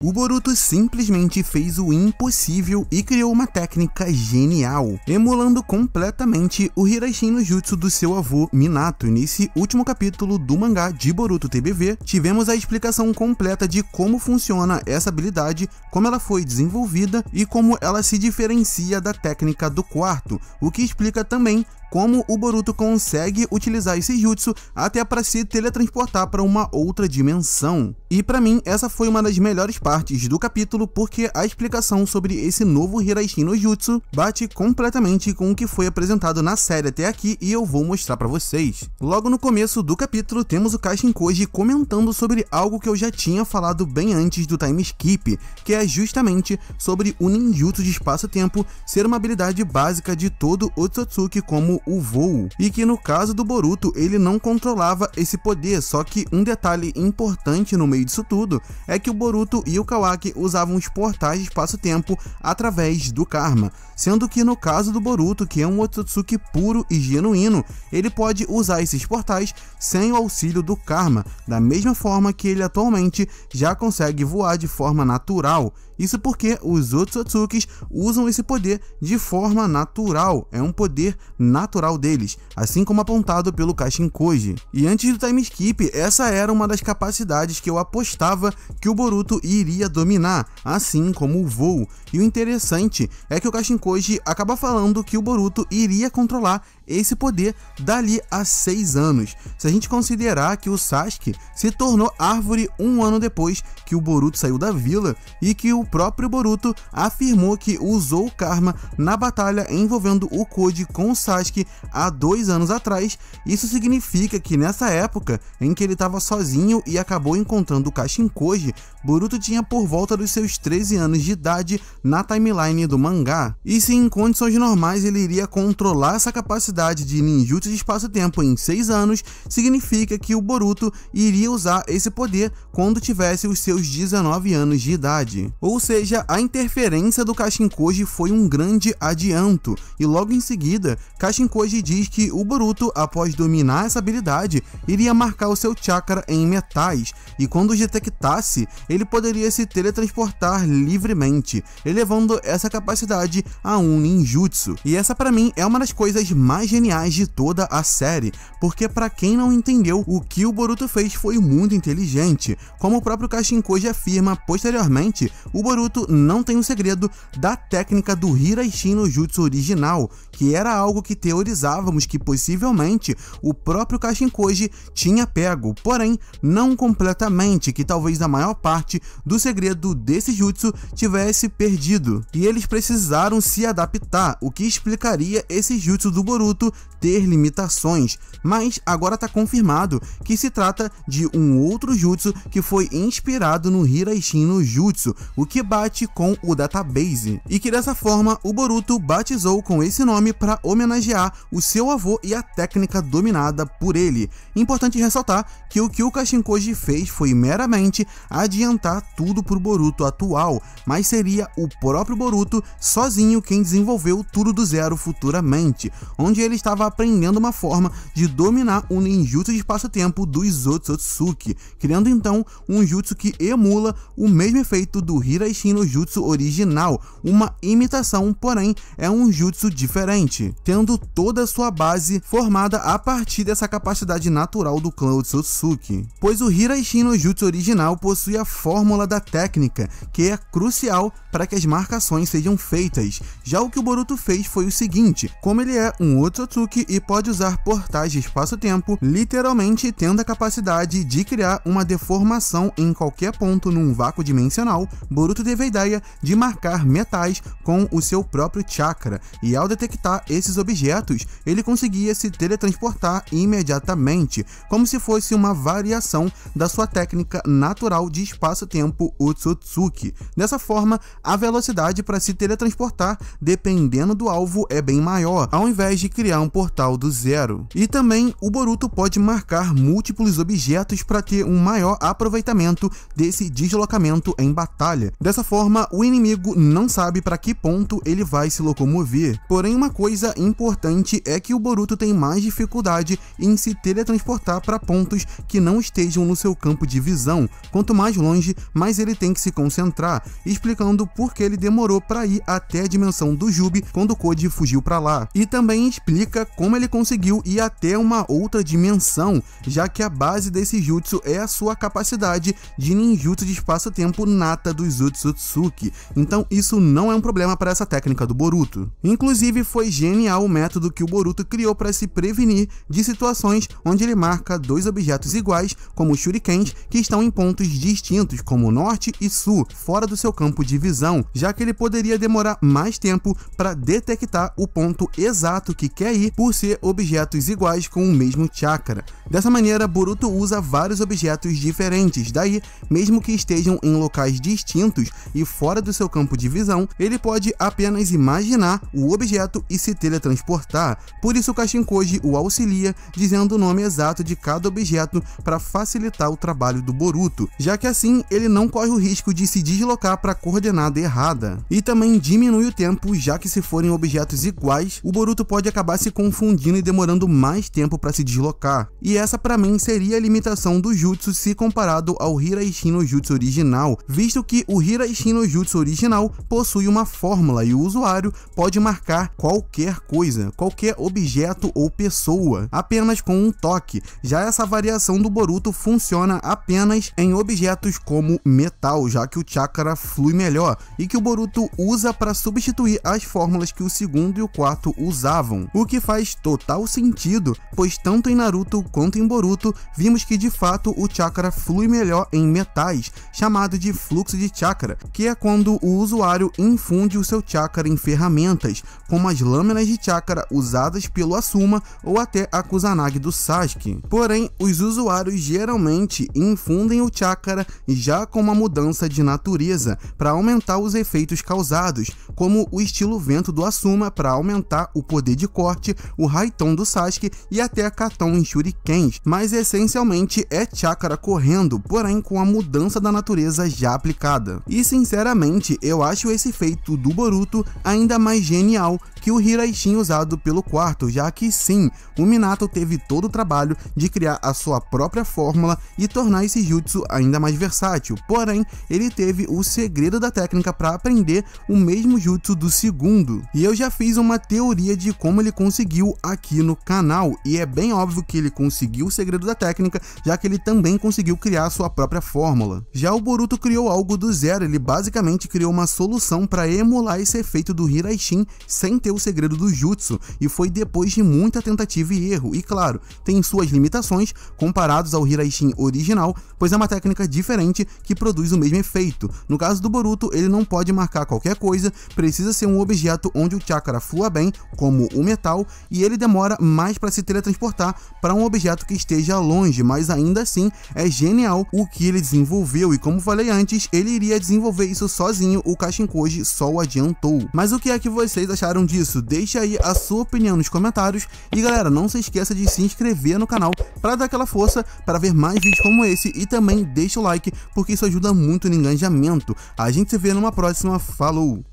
O Boruto simplesmente fez o impossível e criou uma técnica genial, emulando completamente o Hiraishin no Jutsu do seu avô Minato. E nesse último capítulo do mangá de Boruto TBV, tivemos a explicação completa de como funciona essa habilidade, como ela foi desenvolvida e como ela se diferencia da técnica do quarto, o que explica também como o Boruto consegue utilizar esse jutsu até para se teletransportar para uma outra dimensão. E para mim, essa foi uma das melhores partes do capítulo, porque a explicação sobre esse novo Hiraishin no Jutsu bate completamente com o que foi apresentado na série até aqui e eu vou mostrar para vocês. Logo no começo do capítulo, temos o Kashin Koji comentando sobre algo que eu já tinha falado bem antes do time skip, que é justamente sobre o ninjutsu de espaço-tempo ser uma habilidade básica de todo Otsutsuki como o voo, e que no caso do Boruto ele não controlava esse poder. Só que um detalhe importante no meio disso tudo é que o Boruto e o Kawaki usavam os portais de espaço-tempo através do Karma, sendo que no caso do Boruto, que é um Otsutsuki puro e genuíno, ele pode usar esses portais sem o auxílio do Karma, da mesma forma que ele atualmente já consegue voar de forma natural. Isso porque os Otsutsukis usam esse poder de forma natural, é um poder natural deles, assim como apontado pelo Kashin Koji. E antes do time skip, essa era uma das capacidades que eu apostava que o Boruto iria dominar, assim como o voo. E o interessante é que o Kashin Koji acaba falando que o Boruto iria controlar esse poder dali a 6 anos. Se a gente considerar que o Sasuke se tornou árvore um ano depois que o Boruto saiu da vila e que o próprio Boruto afirmou que usou o Karma na batalha envolvendo o Koji com o Sasuke há 2 anos atrás, isso significa que nessa época em que ele estava sozinho e acabou encontrando o Kashin Koji, Boruto tinha por volta dos seus 13 anos de idade na timeline do mangá. E se em condições normais ele iria controlar essa capacidade de ninjutsu de espaço-tempo em 6 anos, significa que o Boruto iria usar esse poder quando tivesse os seus 19 anos de idade. Ou seja, a interferência do Kashin Koji foi um grande adianto, e logo em seguida, Kashin Koji diz que o Boruto, após dominar essa habilidade, iria marcar o seu chakra em metais, e quando os detectasse, ele poderia se teletransportar livremente, elevando essa capacidade a um ninjutsu. E essa para mim é uma das coisas mais geniais de toda a série, porque para quem não entendeu, o que o Boruto fez foi muito inteligente. Como o próprio Kashin Koji afirma posteriormente, o Boruto não tem o segredo da técnica do Hiraishin no Jutsu original, que era algo que teorizávamos que possivelmente o próprio Kashin Koji tinha pego, porém não completamente, que talvez a maior parte do segredo desse jutsu tivesse perdido, e eles precisaram se adaptar, o que explicaria esse jutsu do Boruto ter limitações, mas agora está confirmado que se trata de um outro jutsu que foi inspirado no Hiraishin no Jutsu, o que bate com o database, e que dessa forma o Boruto batizou com esse nome para homenagear o seu avô e a técnica dominada por ele. Importante ressaltar que o Kashin Koji fez foi meramente adiantar tudo para o Boruto atual, mas seria o próprio Boruto sozinho quem desenvolveu tudo do zero futuramente, onde ele estava aprendendo uma forma de dominar o ninjutsu de espaço-tempo dos Otsutsuki, criando então um jutsu que emula o mesmo efeito do Hiraishin no Jutsu original, uma imitação, porém é um jutsu diferente, tendo toda a sua base formada a partir dessa capacidade natural do clã Otsutsuki, pois o Hiraishin no Jutsu original possui a fórmula da técnica, que é crucial para que as marcações sejam feitas. Já o que o Boruto fez foi o seguinte: como ele é um Otsutsuki e pode usar portais de espaço-tempo, literalmente tendo a capacidade de criar uma deformação em qualquer ponto num vácuo dimensional, Boruto teve a ideia de marcar metais com o seu próprio chakra, e ao detectar esses objetos, ele conseguia se teletransportar imediatamente, como se fosse uma variação da sua técnica natural de espaço-tempo Otsutsuki. Dessa forma, a velocidade para se teletransportar, dependendo do alvo, é bem maior, ao invés de criar um portal do zero. E também o Boruto pode marcar múltiplos objetos para ter um maior aproveitamento desse deslocamento em batalha. Dessa forma, o inimigo não sabe para que ponto ele vai se locomover. Porém, uma coisa importante basicamente é que o Boruto tem mais dificuldade em se teletransportar para pontos que não estejam no seu campo de visão. Quanto mais longe, mais ele tem que se concentrar, explicando por que ele demorou para ir até a dimensão do Jubi quando o Koji fugiu para lá. E também explica como ele conseguiu ir até uma outra dimensão, já que a base desse jutsu é a sua capacidade de ninjutsu de espaço-tempo nata dos Otsutsuki. Então isso não é um problema para essa técnica do Boruto. Inclusive foi genial o método que o Boruto criou para se prevenir de situações onde ele marca dois objetos iguais, como shurikens, que estão em pontos distintos, como norte e sul, fora do seu campo de visão, já que ele poderia demorar mais tempo para detectar o ponto exato que quer ir por ser objetos iguais com o mesmo chakra. Dessa maneira, Boruto usa vários objetos diferentes, daí, mesmo que estejam em locais distintos e fora do seu campo de visão, ele pode apenas imaginar o objeto e se teletransportar. Por isso, Kashinkoji o auxilia, dizendo o nome exato de cada objeto para facilitar o trabalho do Boruto, já que assim ele não corre o risco de se deslocar para a coordenada errada. E também diminui o tempo, já que se forem objetos iguais, o Boruto pode acabar se confundindo e demorando mais tempo para se deslocar. E essa para mim seria a limitação do jutsu se comparado ao Hiraishin no Jutsu original, visto que o Hiraishin no Jutsu original possui uma fórmula e o usuário pode marcar qualquer coisa, qualquer objeto ou pessoa, apenas com um toque. Já essa variação do Boruto funciona apenas em objetos como metal, já que o chakra flui melhor e que o Boruto usa para substituir as fórmulas que o segundo e o quarto usavam, o que faz total sentido, pois tanto em Naruto quanto em Boruto vimos que de fato o chakra flui melhor em metais, chamado de fluxo de chakra, que é quando o usuário infunde o seu chakra em ferramentas, como as lâminas de chakra usadas pelo Asuma ou até a Kusanagi do Sasuke. Porém, os usuários geralmente infundem o chakra já com uma mudança de natureza para aumentar os efeitos causados, como o estilo vento do Asuma para aumentar o poder de corte, o Raiton do Sasuke e até a Katon em shurikens, mas essencialmente é chakra correndo, porém com a mudança da natureza já aplicada. E sinceramente, eu acho esse feito do Boruto ainda mais genial que o Hiraishin usado pelo quarto, já que sim, o Minato teve todo o trabalho de criar a sua própria fórmula e tornar esse jutsu ainda mais versátil, porém ele teve o segredo da técnica para aprender o mesmo jutsu do segundo. E eu já fiz uma teoria de como ele conseguiu aqui no canal, e é bem óbvio que ele conseguiu o segredo da técnica, já que ele também conseguiu criar a sua própria fórmula. Já o Boruto criou algo do zero, ele basicamente criou uma solução para emular esse efeito do Hiraishin sem ter o segredo do jutsu, e foi depois de muita tentativa e erro, e claro, tem suas limitações comparados ao Hiraishin original, pois é uma técnica diferente que produz o mesmo efeito. No caso do Boruto, ele não pode marcar qualquer coisa, precisa ser um objeto onde o chakra flua bem, como o metal, e ele demora mais para se teletransportar para um objeto que esteja longe, mas ainda assim é genial o que ele desenvolveu, e como falei antes, ele iria desenvolver isso sozinho, o Kashinkoji só o adiantou. Mas o que é que vocês acharam disso? Deixa aí a sua opinião nos comentários, e galera, não se esqueça de se inscrever no canal para dar aquela força para ver mais vídeos como esse, e também deixa o like porque isso ajuda muito no engajamento. A gente se vê numa próxima, falou!